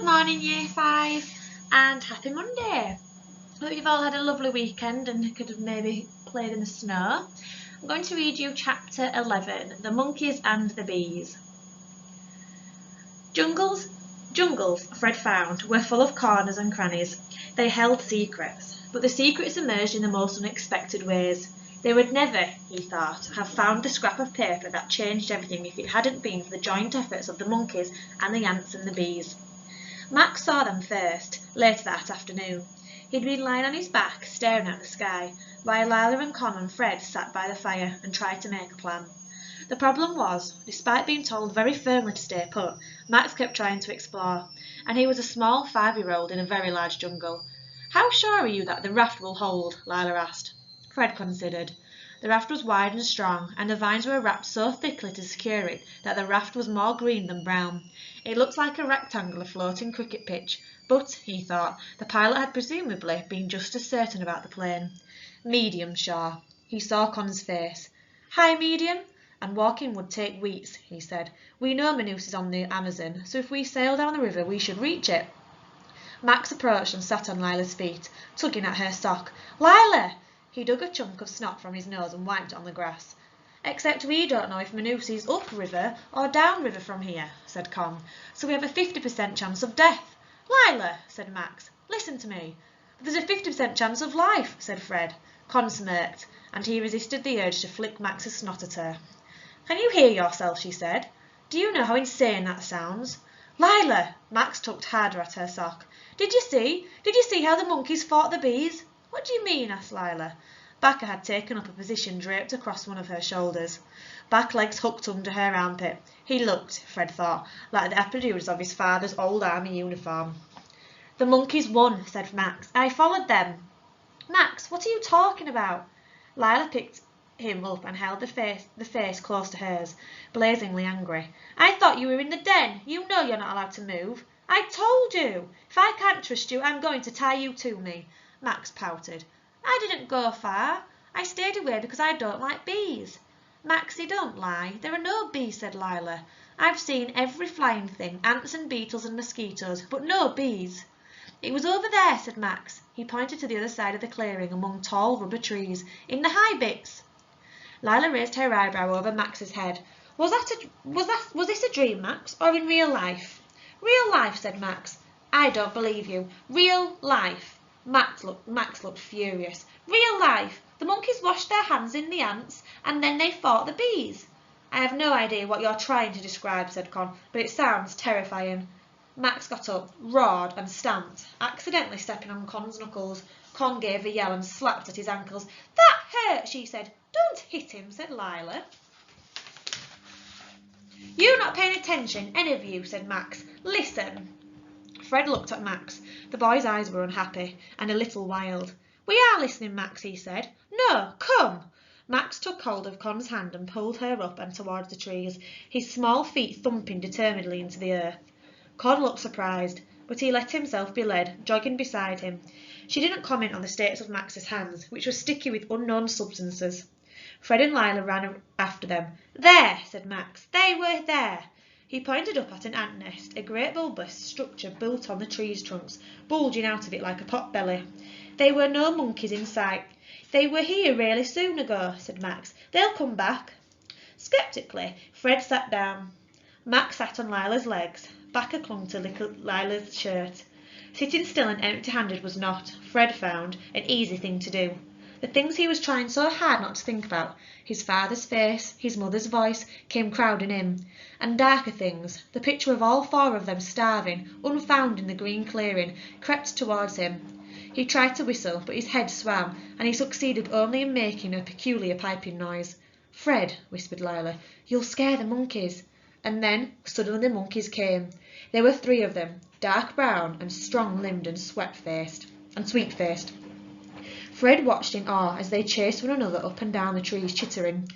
Good morning Year 5 and happy Monday. Hope you've all had a lovely weekend and could have maybe played in the snow. I'm going to read you chapter 11, The Monkeys and the Bees. Jungles, Fred found, were full of corners and crannies. They held secrets, but the secrets emerged in the most unexpected ways. They would never, he thought, have found the scrap of paper that changed everything if it hadn't been for the joint efforts of the monkeys and the ants and the bees. Max saw them first, later that afternoon. He'd been lying on his back, staring at the sky, while Lila and Con and Fred sat by the fire and tried to make a plan. The problem was, despite being told very firmly to stay put, Max kept trying to explore, and he was a small 5-year-old in a very large jungle. "How sure are you that the raft will hold?" Lila asked. Fred considered. The raft was wide and strong, and the vines were wrapped so thickly to secure it that the raft was more green than brown. It looked like a rectangular floating cricket pitch, but, he thought, the pilot had presumably been just as certain about the plane. Medium sure. He saw Con's face. "Hi, medium, and walking would take weeks," he said. "We know Manus is on the Amazon, so if we sail down the river we should reach it." Max approached and sat on Lila's feet, tugging at her sock. "Lila!" He dug a chunk of snot from his nose and wiped it on the grass. "Except we don't know if Manus is upriver or downriver from here," said Con, "so we have a 50% chance of death." "Lila," said Max, "listen to me." "But there's a 50% chance of life," said Fred. Con smirked, and he resisted the urge to flick Max's snot at her. "Can you hear yourself?" she said. "Do you know how insane that sounds?" "Lila!" Max tugged harder at her sock. Did you see how the monkeys fought the bees?" "What do you mean?" asked Lila. Backer had taken up a position draped across one of her shoulders, back legs hooked under her armpit. He looked, Fred thought, like the appendages of his father's old army uniform. "The monkeys won," said Max. "I followed them." "Max, what are you talking about?" Lila picked him up and held the face close to hers, blazingly angry. "I thought you were in the den. You know you're not allowed to move." "I told you. If I can't trust you, I'm going to tie you to me." Max pouted. "I didn't go far. I stayed away because I don't like bees." "Maxie, don't lie. There are no bees," said Lila. "I've seen every flying thing, ants and beetles and mosquitoes, but no bees." "It was over there," said Max. He pointed to the other side of the clearing among tall rubber trees, "in the high bits." Lila raised her eyebrow over Max's head. Was this a dream, Max, or in real life?" "Real life," said Max. "I don't believe you. Real life." Max looked furious. "Real life. The monkeys washed their hands in the ants, and then they fought the bees." "I have no idea what you're trying to describe," said Con, "but it sounds terrifying." Max got up, roared and stamped, accidentally stepping on Con's knuckles. Con gave a yell and slapped at his ankles. "That hurt," she said. "Don't hit him," said Lila. "You're not paying attention, any of you," said Max. "Listen." Fred looked at Max. The boy's eyes were unhappy and a little wild. "We are listening, Max," he said. "No, come." Max took hold of Con's hand and pulled her up and towards the trees, his small feet thumping determinedly into the earth. Con looked surprised, but he let himself be led, jogging beside him. She didn't comment on the status of Max's hands, which were sticky with unknown substances. Fred and Lila ran after them. "There," said Max. "They were there." He pointed up at an ant nest, a great bulbous structure built on the tree's trunks, bulging out of it like a pot belly. "There were no monkeys in sight." "They were here really soon ago," said Max. "They'll come back." Sceptically, Fred sat down. Max sat on Lila's legs. Backer clung to Lila's shirt. Sitting still and empty-handed was not, Fred found, an easy thing to do. The things he was trying so hard not to think about, his father's face, his mother's voice, came crowding in. And darker things, the picture of all 4 of them starving, unfound in the green clearing, crept towards him. He tried to whistle, but his head swam, and he succeeded only in making a peculiar piping noise. "Fred," whispered Lila, "you'll scare the monkeys." And then, suddenly the monkeys came. There were 3 of them, dark brown and strong-limbed and sweet-faced. Fred watched in awe as they chased one another up and down the trees, chittering.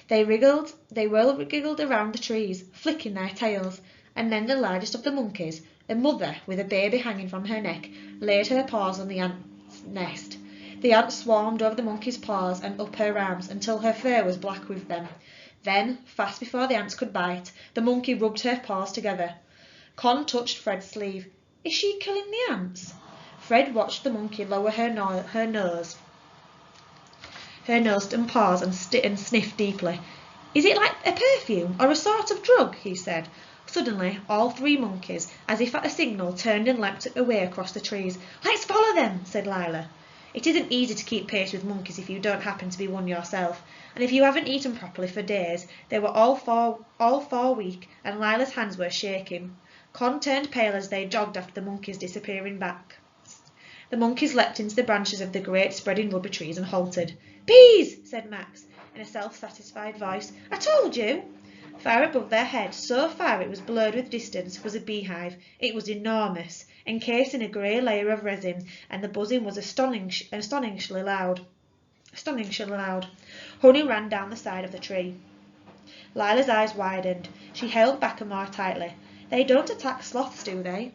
They wriggled around the trees, flicking their tails, and then the largest of the monkeys, a mother with a baby hanging from her neck, laid her paws on the ant's nest. The ants swarmed over the monkey's paws and up her arms until her fur was black with them. Then, fast before the ants could bite, the monkey rubbed her paws together. Con touched Fred's sleeve. Is she killing the ants? Fred watched the monkey lower her nose and pause and sniff deeply. Is it like a perfume or a sort of drug? He said. Suddenly, all three monkeys, as if at a signal, turned and leapt away across the trees. Let's follow them, said Lila. It isn't easy to keep pace with monkeys if you don't happen to be one yourself, and if you haven't eaten properly for days. They were all four weak, and Lila's hands were shaking. Con turned pale as they jogged after the monkeys disappearing back. The monkeys leapt into the branches of the great spreading rubber trees and halted. Bees, said Max, in a self-satisfied voice. I told you. Far above their heads, so far it was blurred with distance, was a beehive. It was enormous, encased in a grey layer of resin, and the buzzing was astonishingly loud. Honey ran down the side of the tree. Lila's eyes widened. She held back more tightly. They don't attack sloths, do they?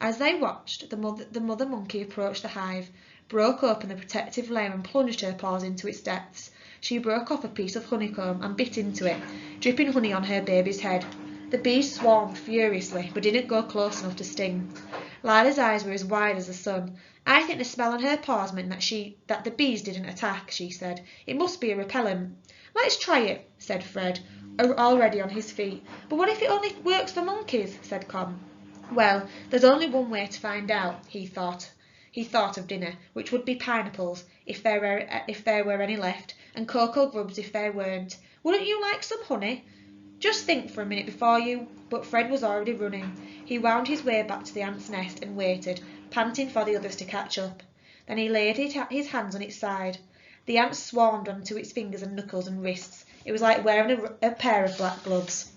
As they watched, the mother monkey approached the hive, broke open the protective layer and plunged her paws into its depths. She broke off a piece of honeycomb and bit into it, dripping honey on her baby's head. The bees swarmed furiously, but didn't go close enough to sting. Lila's eyes were as wide as the sun. I think the smell on her paws meant that the bees didn't attack, she said. It must be a repellent. Let's try it, said Fred, already on his feet. But what if it only works for monkeys, said Con. Well, there's only one way to find out, he thought. He thought of dinner, which would be pineapples, if there were any left, and cocoa grubs if there weren't. Wouldn't you like some honey? Just think for a minute before you... But Fred was already running. He wound his way back to the ant's nest and waited, panting for the others to catch up. Then he laid his hands on its side. The ant swarmed onto its fingers and knuckles and wrists. It was like wearing a pair of black gloves.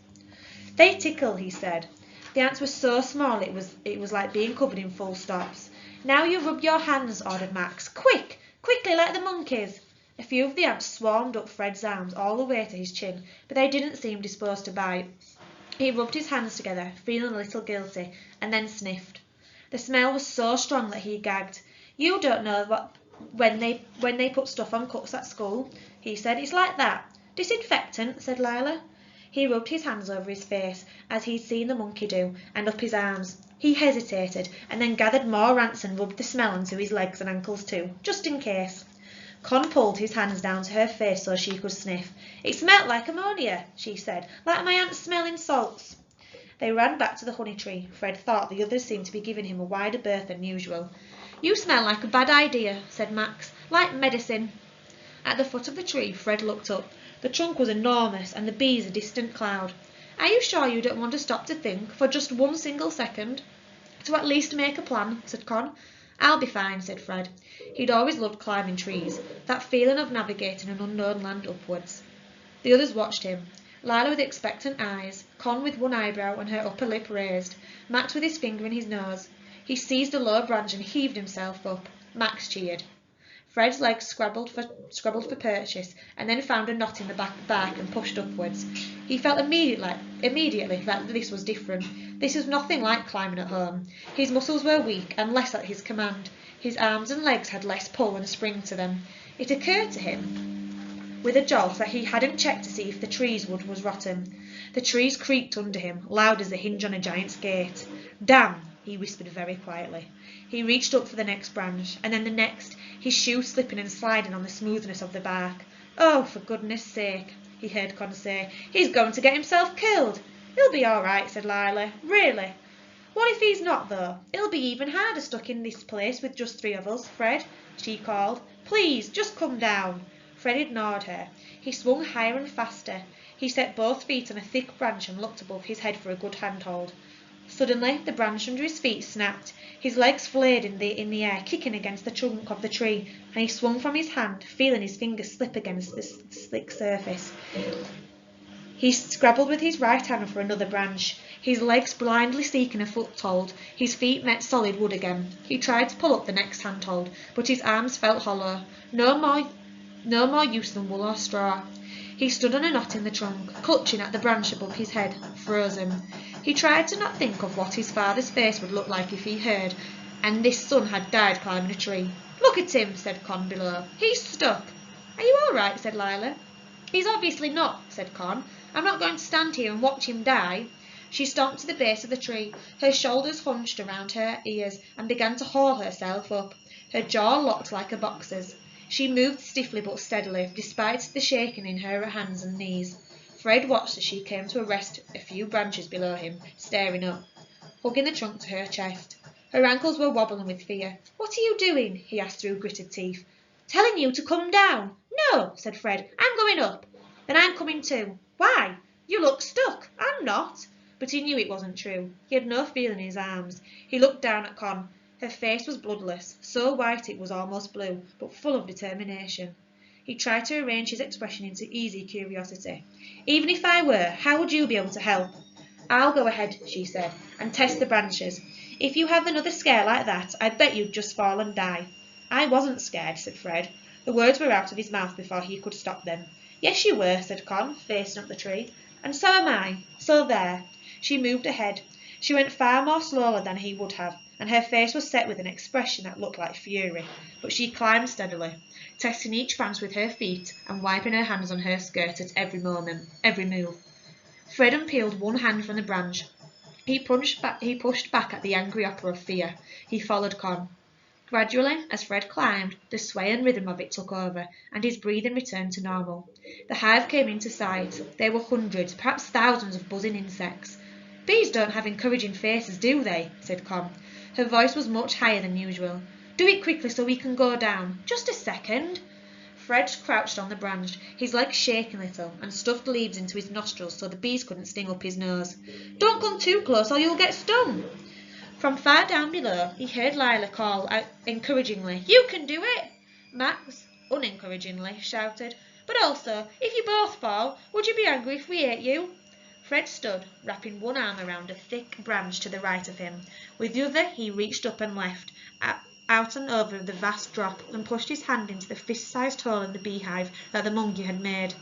They tickle, he said. The ants were so small it was like being covered in full stops. Now you rub your hands, ordered Max. Quickly, like the monkeys. A few of the ants swarmed up Fred's arms all the way to his chin, but they didn't seem disposed to bite. He rubbed his hands together, feeling a little guilty, and then sniffed. The smell was so strong that he gagged. You don't know what when they put stuff on cuts at school, he said. It's like that. Disinfectant, said Lila. He rubbed his hands over his face, as he'd seen the monkey do, and up his arms. He hesitated, and then gathered more ants and rubbed the smell onto his legs and ankles too, just in case. Con pulled his hands down to her face so she could sniff. It smelt like ammonia, she said, like my aunt's smelling salts. They ran back to the honey tree. Fred thought the others seemed to be giving him a wider berth than usual. You smell like a bad idea, said Max, like medicine. At the foot of the tree, Fred looked up. The trunk was enormous, and the bees a distant cloud. Are you sure you don't want to stop to think, for just one single second? To at least make a plan, said Con. I'll be fine, said Fred. He'd always loved climbing trees, that feeling of navigating an unknown land upwards. The others watched him. Lila with expectant eyes, Con with one eyebrow and her upper lip raised, Max with his finger in his nose. He seized a low branch and heaved himself up. Max cheered. Fred's legs scrabbled for purchase, and then found a knot in the bark and pushed upwards. He felt immediately that this was different. This was nothing like climbing at home. His muscles were weak and less at his command. His arms and legs had less pull and spring to them. It occurred to him, with a jolt, that he hadn't checked to see if the tree's wood was rotten. The trees creaked under him, loud as the hinge on a giant's gate. Damn, he whispered very quietly. He reached up for the next branch, and then the next, his shoe slipping and sliding on the smoothness of the bark. Oh, for goodness sake, he heard Con say, he's going to get himself killed. He'll be all right, said Lila. Really? What if he's not, though? It'll be even harder stuck in this place with just three of us. Fred, she called. Please, just come down. Fred ignored her. He swung higher and faster. He set both feet on a thick branch and looked above his head for a good handhold. Suddenly, the branch under his feet snapped. His legs flared in the air, kicking against the trunk of the tree, and he swung from his hand, feeling his fingers slip against the slick surface. He scrabbled with his right hand for another branch, his legs blindly seeking a foothold. His feet met solid wood again. He tried to pull up the next handhold, but his arms felt hollow. No more use than wool or straw. He stood on a knot in the trunk, clutching at the branch above his head, frozen. He tried to not think of what his father's face would look like if he heard, and this son had died climbing a tree. Look at him, said Con below. He's stuck. Are you all right, said Lila. He's obviously not, said Con. I'm not going to stand here and watch him die. She stomped to the base of the tree, her shoulders hunched around her ears, and began to haul herself up, her jaw locked like a boxer's. She moved stiffly but steadily, despite the shaking in her hands and knees. Fred watched as she came to a rest a few branches below him, staring up, hugging the trunk to her chest. Her ankles were wobbling with fear. "What are you doing?" he asked through gritted teeth. "Telling you to come down." "No," said Fred. "I'm going up." "Then I'm coming too." "Why?" "You look stuck." "I'm not." But he knew it wasn't true. He had no feeling in his arms. He looked down at Con. Her face was bloodless, so white it was almost blue, but full of determination. He tried to arrange his expression into easy curiosity. "Even if I were, how would you be able to help?" "I'll go ahead," she said, "and test the branches. If you have another scare like that, I bet you'd just fall and die." "I wasn't scared," said Fred. The words were out of his mouth before he could stop them. "Yes, you were," said Con, facing up the tree. "And so am I. So there." She moved ahead. She went far more slowly than he would have, and her face was set with an expression that looked like fury. But she climbed steadily, testing each branch with her feet and wiping her hands on her skirt at every move. Fred unpeeled one hand from the branch. He pushed back at the angry opera of fear. He followed Con. Gradually, as Fred climbed, the sway and rhythm of it took over, and his breathing returned to normal. The hive came into sight. There were hundreds, perhaps thousands of buzzing insects. "Bees don't have encouraging faces, do they?" said Con. Her voice was much higher than usual. "Do it quickly so we can go down." "Just a second." Fred crouched on the branch, his legs shaking a little, and stuffed leaves into his nostrils so the bees couldn't sting up his nose. "Don't come too close or you'll get stung." From far down below, he heard Lila call out encouragingly, "You can do it!" Max, unencouragingly, shouted, "But also, if you both fall, would you be angry if we ate you?" Fred stood, wrapping one arm around a thick branch to the right of him. With the other he reached up and left, out and over the vast drop, and pushed his hand into the fist-sized hole in the beehive that the monkey had made.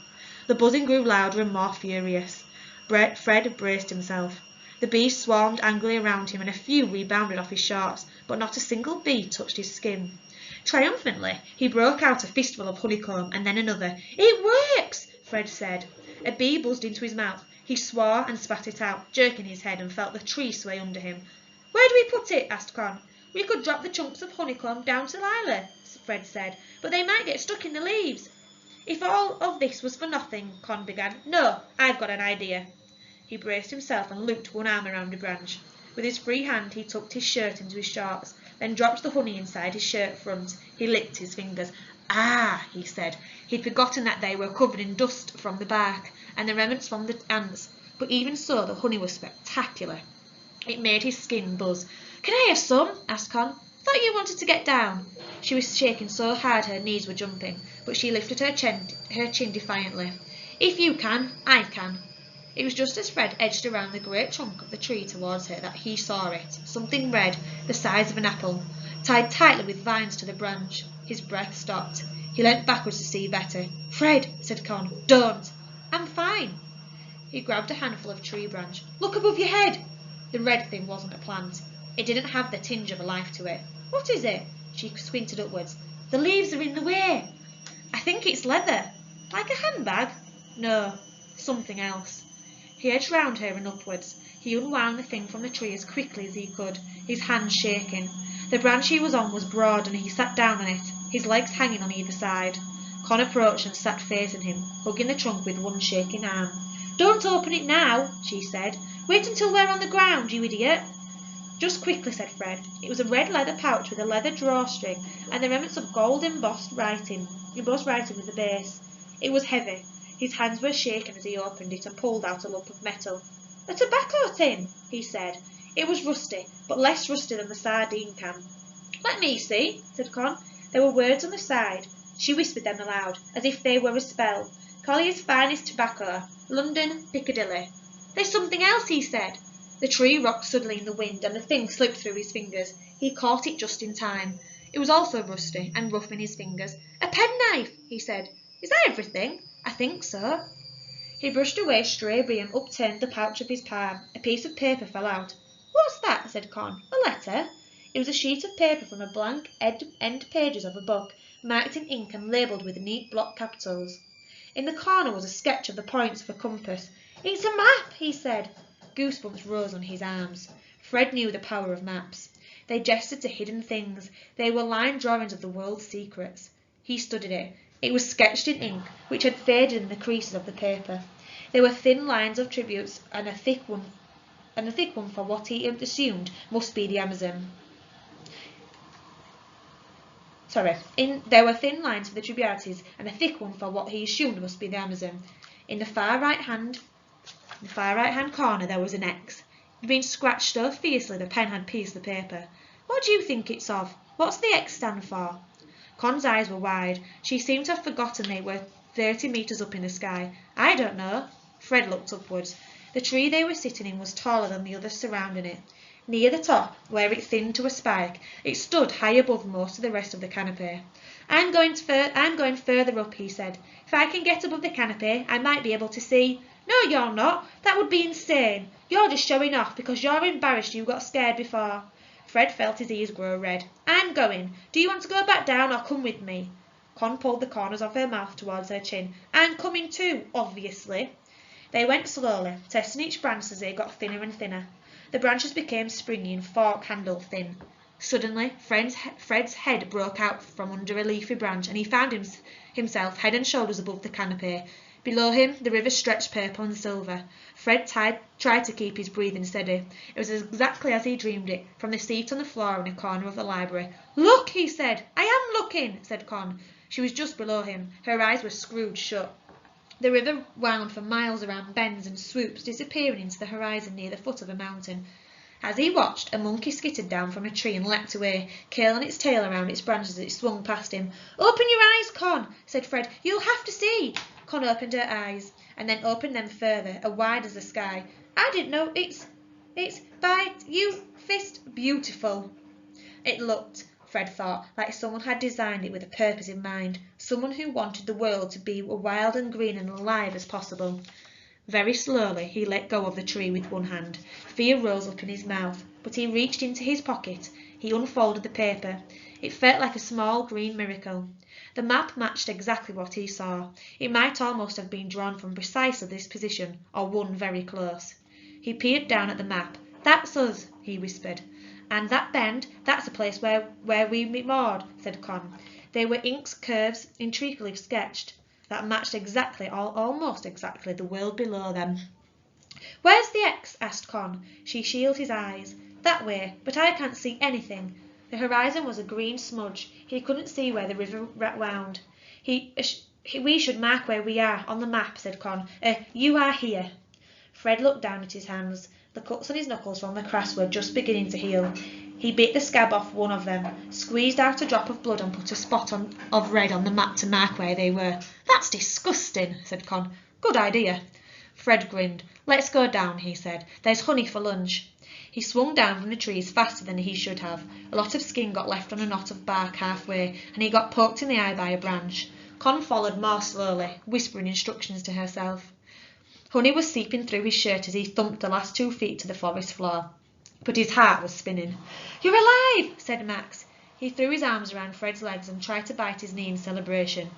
The buzzing grew louder and more furious. Fred braced himself. The bees swarmed angrily around him, and a few rebounded off his shorts, but not a single bee touched his skin. Triumphantly, he broke out a fistful of honeycomb, and then another. "It works!" Fred said. A bee buzzed into his mouth. He swore and spat it out, jerking his head, and felt the tree sway under him. "Where do we put it?" asked Con. "We could drop the chunks of honeycomb down to Lila," Fred said, "but they might get stuck in the leaves." "If all of this was for nothing," Con began. "No, I've got an idea." He braced himself and looped one arm around a branch. With his free hand he tucked his shirt into his shorts, then dropped the honey inside his shirt front. He licked his fingers. "Ah," he said. He'd forgotten that they were covered in dust from the bark, and the remnants from the ants, but even so the honey was spectacular. It made his skin buzz. "Can I have some?" asked Con. "Thought you wanted to get down." She was shaking so hard her knees were jumping, but she lifted her chin defiantly. "If you can, I can." It was just as Fred edged around the great trunk of the tree towards her that he saw it, something red, the size of an apple, tied tightly with vines to the branch. His breath stopped. He leant backwards to see better. "Fred," said Con, "don't." "I'm fine." He grabbed a handful of tree branch. "Look above your head." The red thing wasn't a plant. It didn't have the tinge of a life to it. "What is it?" She squinted upwards. "The leaves are in the way." "I think it's leather." "Like a handbag?" "No, something else." He edged round her and upwards. He unwound the thing from the tree as quickly as he could, his hands shaking. The branch he was on was broad, and he sat down on it, his legs hanging on either side. Con approached and sat facing him, hugging the trunk with one shaking arm. "Don't open it now," she said. "Wait until we're on the ground, you idiot." "Just quickly," said Fred. It was a red leather pouch with a leather drawstring, and the remnants of gold embossed writing with the base. It was heavy. His hands were shaken as he opened it and pulled out a lump of metal. "A tobacco tin," he said. It was rusty, but less rusty than the sardine can. "Let me see," said Con. There were words on the side. She whispered them aloud, as if they were a spell. "Collier's finest tobacco, London, Piccadilly." "There's something else," he said. The tree rocked suddenly in the wind, and the thing slipped through his fingers. He caught it just in time. It was also rusty and rough in his fingers. "A penknife," he said. "Is that everything?" "I think so." He brushed away stray bee and upturned the pouch of his palm. A piece of paper fell out. "What's that?" said Con. "A letter?" It was a sheet of paper from a blank end pages of a book, marked in ink and labelled with neat block capitals. In the corner was a sketch of the points of a compass. "It's a map," he said. Goosebumps rose on his arms. Fred knew the power of maps. They gestured to hidden things. They were line drawings of the world's secrets. He studied it. It was sketched in ink, which had faded in the creases of the paper. There were thin lines of tributes and a thick one for what he assumed must be the Amazon. There were thin lines for the tributaries and a thick one for what he assumed must be the Amazon. In the far right hand corner there was an X. It had been scratched so fiercely the pen had pierced the paper. What do you think it's of? What's the X stand for? Con's eyes were wide. She seemed to have forgotten they were 30 metres up in the sky. I don't know. Fred looked upwards. The tree they were sitting in was taller than the others surrounding it. Near the top, where it thinned to a spike, it stood high above most of the rest of the canopy. I'm going further up, he said. If I can get above the canopy, I might be able to see. No, you're not. That would be insane. You're just showing off because you're embarrassed you got scared before. Fred felt his ears grow red. I'm going. Do you want to go back down or come with me? Con pulled the corners of her mouth towards her chin. I'm coming too, obviously. They went slowly, testing each branch as they got thinner and thinner. The branches became springy and fork-handle thin. Suddenly, Fred's head broke out from under a leafy branch, and he found himself head and shoulders above the canopy. Below him, the river stretched purple and silver. Fred tried to keep his breathing steady. It was exactly as he dreamed it, from the seat on the floor in a corner of the library. Look, he said. I am looking, said Con. She was just below him. Her eyes were screwed shut. The river wound for miles around bends and swoops, disappearing into the horizon near the foot of a mountain. As he watched, a monkey skittered down from a tree and leapt away, curling its tail around its branches as it swung past him. Open your eyes, Con, said Fred. You'll have to see. Con opened her eyes, and then opened them further, as wide as the sky. I didn't know it's by you fist beautiful. It looked, Fred thought, like someone had designed it with a purpose in mind, someone who wanted the world to be as wild and green and alive as possible. Very slowly he let go of the tree with one hand. Fear rose up in his mouth, but he reached into his pocket. He unfolded the paper. It felt like a small green miracle. The map matched exactly what he saw. It might almost have been drawn from precisely this position, or one very close. He peered down at the map. That's us, he whispered. And that bend, that's a place where we moored, said Con. They were ink's curves intricately sketched that matched exactly, or almost exactly, the world below them. Where's the X? Asked Con. She shielded his eyes. That way, but I can't see anything. The horizon was a green smudge. He couldn't see where the river wound. We should mark where we are on the map, said Con. You are here. Fred looked down at his hands. The cuts on his knuckles from the crash were just beginning to heal. He bit the scab off one of them, squeezed out a drop of blood and put a spot of red on the map to mark where they were. That's disgusting, said Con. Good idea. Fred grinned. Let's go down, he said. There's honey for lunch. He swung down from the trees faster than he should have. A lot of skin got left on a knot of bark halfway, and he got poked in the eye by a branch. Con followed more slowly, whispering instructions to herself. Honey was seeping through his shirt as he thumped the last 2 feet to the forest floor. But his heart was spinning. You're alive, said Max. He threw his arms around Fred's legs and tried to bite his knee in celebration.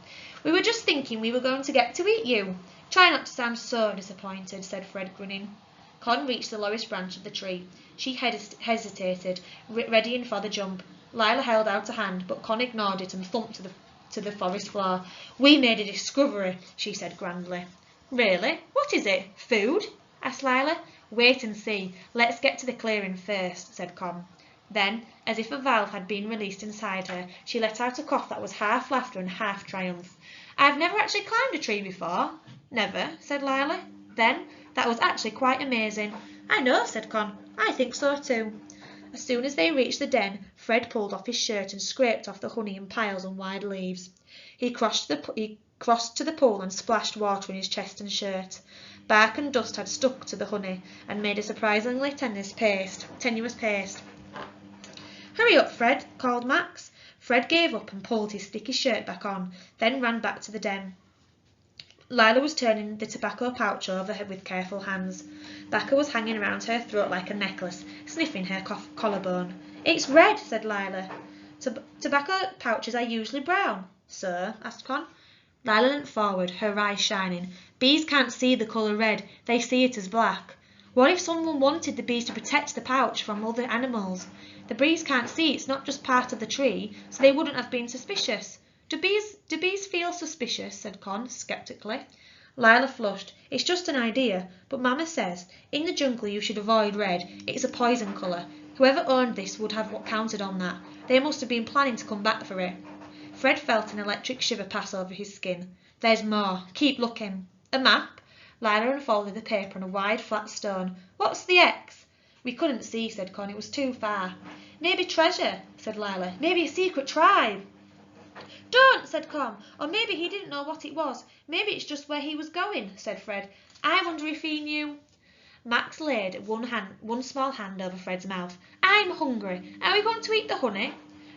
We were just thinking we were going to get to eat you. Try not to sound so disappointed, said Fred, grinning. Con reached the lowest branch of the tree. She hesitated, readying for the jump. Lila held out a hand, but Con ignored it and thumped to the forest floor. We made a discovery, she said grandly. Really? What is it? Food? Asked Lila. Wait and see. Let's get to the clearing first, said Con. Then, as if a valve had been released inside her, she let out a cough that was half laughter and half triumph. I've never actually climbed a tree before. Never, said Lila. Then, that was actually quite amazing. I know, said Con. I think so too. As soon as they reached the den, Fred pulled off his shirt and scraped off the honey in piles on wide leaves. He crossed to the pool and splashed water in his chest and shirt. Bark and dust had stuck to the honey and made a surprisingly tenuous paste. Hurry up, Fred, called Max. Fred gave up and pulled his sticky shirt back on, then ran back to the den. Lila was turning the tobacco pouch over her with careful hands. Bacca was hanging around her throat like a necklace, sniffing her collarbone. It's red, said Lila. Tobacco pouches are usually brown. So? Asked Con. Lila leant forward, her eyes shining. Bees can't see the colour red, they see it as black. What if someone wanted the bees to protect the pouch from other animals? The bees can't see, it's not just part of the tree, so they wouldn't have been suspicious. Do bees feel suspicious? Said Con, sceptically. Lila flushed. It's just an idea, but Mama says, in the jungle you should avoid red. It's a poison colour. Whoever owned this would have counted on that. They must have been planning to come back for it. Fred felt an electric shiver pass over his skin. There's more. Keep looking. A map? Lila unfolded the paper on a wide, flat stone. What's the X? We couldn't see, said Con. It was too far. Maybe treasure, said Lila. Maybe a secret tribe. Don't, said Con. Or maybe he didn't know what it was. Maybe it's just where he was going, said Fred. I wonder if he knew. Max laid one small hand over Fred's mouth. I'm hungry. Are we going to eat the honey?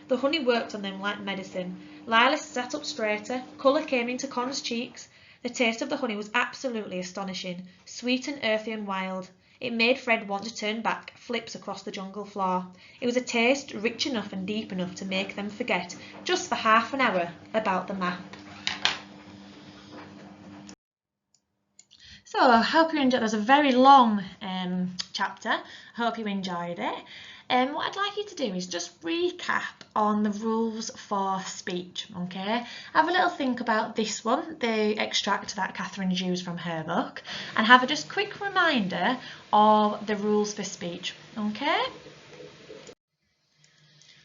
The honey worked on them like medicine. Lila sat up straighter. Colour came into Con's cheeks. The taste of the honey was absolutely astonishing, sweet and earthy and wild. It made Fred want to turn back, flips across the jungle floor. It was a taste rich enough and deep enough to make them forget, just for half an hour, about the map. So I hope you enjoyed. There's a very long chapter. I hope you enjoyed it. What I'd like you to do is just recap on the rules for speech, okay? Have a little think about this one, the extract that Catherine's used from her book, and have a just quick reminder of the rules for speech, okay?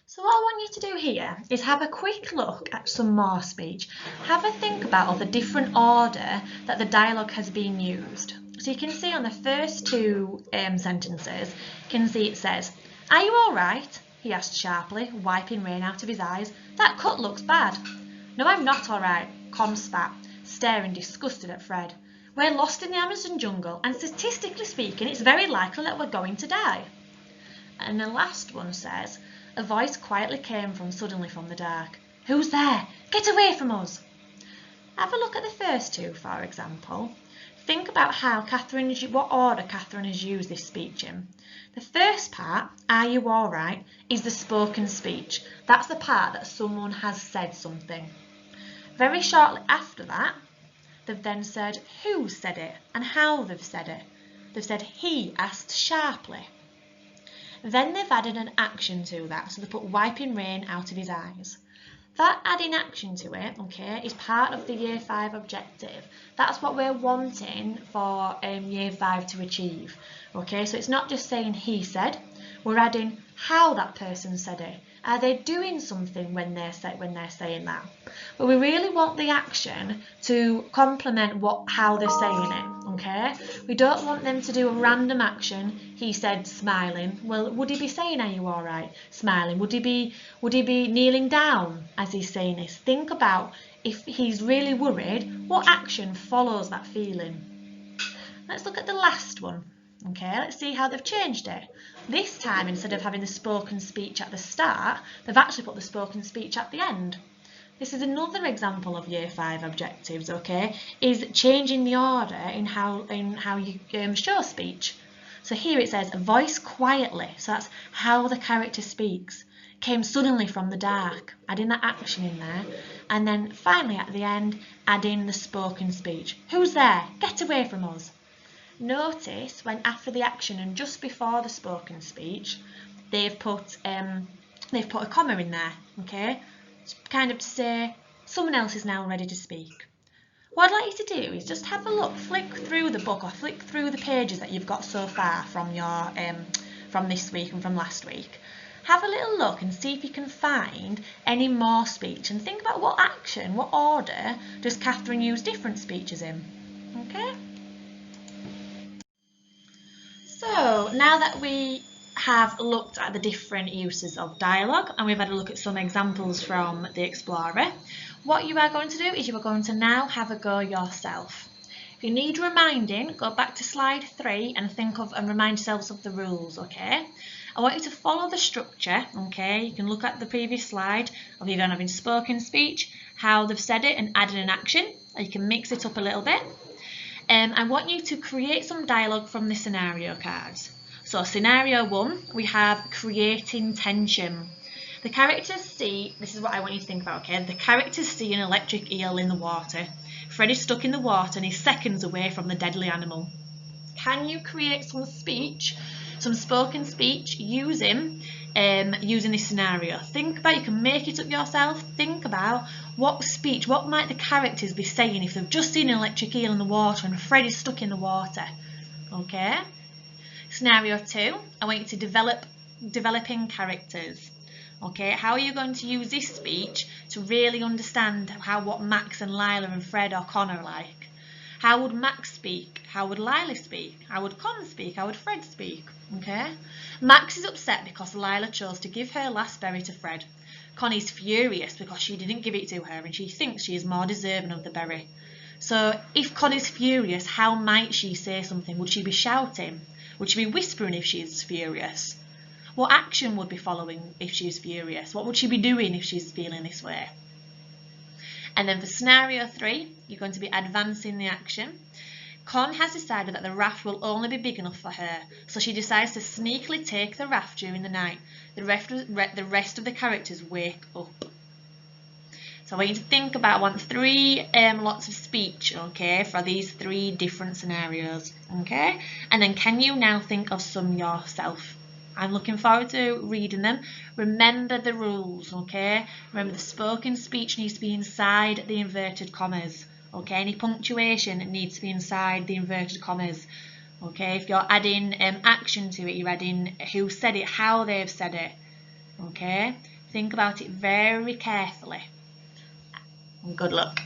So what I want you to do here is have a quick look at some more speech. Have a think about all the different order that the dialogue has been used. So you can see on the first two sentences, you can see it says, "Are you all right?" he asked sharply, wiping rain out of his eyes. "That cut looks bad." "No, I'm not all right," Con spat, staring disgusted at Fred. "We're lost in the Amazon jungle, and statistically speaking, it's very likely that we're going to die." And the last one says, a voice quietly came suddenly from the dark. "Who's there? Get away from us!" Have a look at the first two, for example. Think about what order Catherine has used this speech in. The first part, "Are you all right?" is the spoken speech. That's the part that someone has said something. Very shortly after that, they've then said who said it and how they've said it. They've said he asked sharply. Then they've added an action to that, so they put wiping rain out of his eyes. That adding action to it, okay, is part of the Year 5 objective. That's what we're wanting for Year 5 to achieve. Okay, so it's not just saying he said, we're adding how that person said it. Are they doing something when they're saying that? But we really want the action to complement how they're saying it, okay? We don't want them to do a random action. He said smiling. Well, would he be saying, "Are you all right?" Smiling. Would he be kneeling down as he's saying this? Think about if he's really worried, what action follows that feeling? Let's look at the last one. Okay, let's see how they've changed it. This time, instead of having the spoken speech at the start, they've actually put the spoken speech at the end. This is another example of Year 5 objectives, okay, is changing the order in how you show speech. So here it says, a voice quietly, so that's how the character speaks, came suddenly from the dark, adding that action in there, and then finally at the end, adding the spoken speech. Who's there? Get away from us. Notice when after the action and just before the spoken speech, they've put a comma in there, okay? It's kind of to say someone else is now ready to speak. What I'd like you to do is just have a look, flick through the book or flick through the pages that you've got so far from your from this week and from last week. Have a little look and see if you can find any more speech and think about what action, what order does Catherine use different speeches in, okay? So now that we have looked at the different uses of dialogue and we've had a look at some examples from the Explorer, what you are going to do is you are going to now have a go yourself. If you need reminding, go back to slide 3 and remind yourselves of the rules, okay? I want you to follow the structure, okay? You can look at the previous slide of you having spoken speech, how they've said it and added an action, or you can mix it up a little bit. I want you to create some dialogue from the scenario cards. So scenario 1, we have creating tension. The characters see, this is what I want you to think about, okay? The characters see an electric eel in the water. Fred is stuck in the water and he's seconds away from the deadly animal. Can you create some speech, some spoken speech using this scenario? Think about, you can make it up yourself. Think about what speech, what might the characters be saying if they've just seen an electric eel in the water and Fred is stuck in the water. Okay. Scenario 2, I want you to developing characters. Okay, how are you going to use this speech to really understand what Max and Lila and Fred or Con are like? How would Max speak? How would Lila speak? How would Con speak? How would Fred speak? Okay. Max is upset because Lila chose to give her last berry to Fred. Con is furious because she didn't give it to her and she thinks she is more deserving of the berry. So if Con is furious, how might she say something? Would she be shouting? Would she be whispering if she is furious? What action would be following if she is furious? What would she be doing if she's feeling this way? And then for scenario 3, you're going to be advancing the action. Con has decided that the raft will only be big enough for her, so she decides to sneakily take the raft during the night. The rest of the characters wake up. So I want you to think about, I want 3 lots of speech, okay, for these 3 different scenarios, okay? And then can you now think of some yourself? I'm looking forward to reading them. Remember the rules, okay? Remember the spoken speech needs to be inside the inverted commas, okay? Any punctuation needs to be inside the inverted commas, okay? If you're adding action to it, you're adding who said it, how they've said it, okay? Think about it very carefully. And good luck.